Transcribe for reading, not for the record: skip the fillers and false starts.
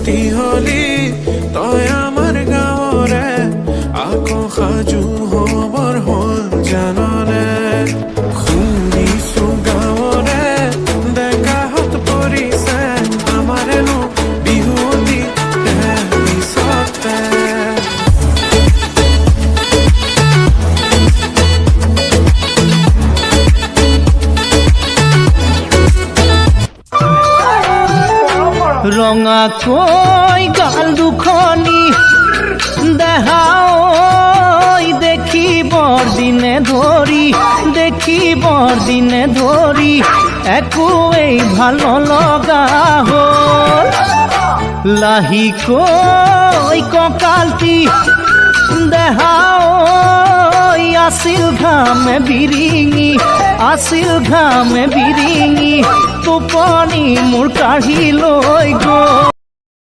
বিহুতি হলি তই আমাৰ গাঁৱৰে আকৌ সাজু হবৰ হ'ল জাননে শুনিছো গাঁৱৰে ডেকাহঁত পৰিছে আমাৰেনো বিহুতি পিছতে ৰঙাকৈ গাল দুখনি দেহাও দেখিবৰ দিনে ধৰি একোৱেই ভাল লগা হ'ল লাহিকৈ কঁকালটি দেহাও আছিল ঘামে বিৰিঙি টোপনি মোৰ কাঢ়ি লৈ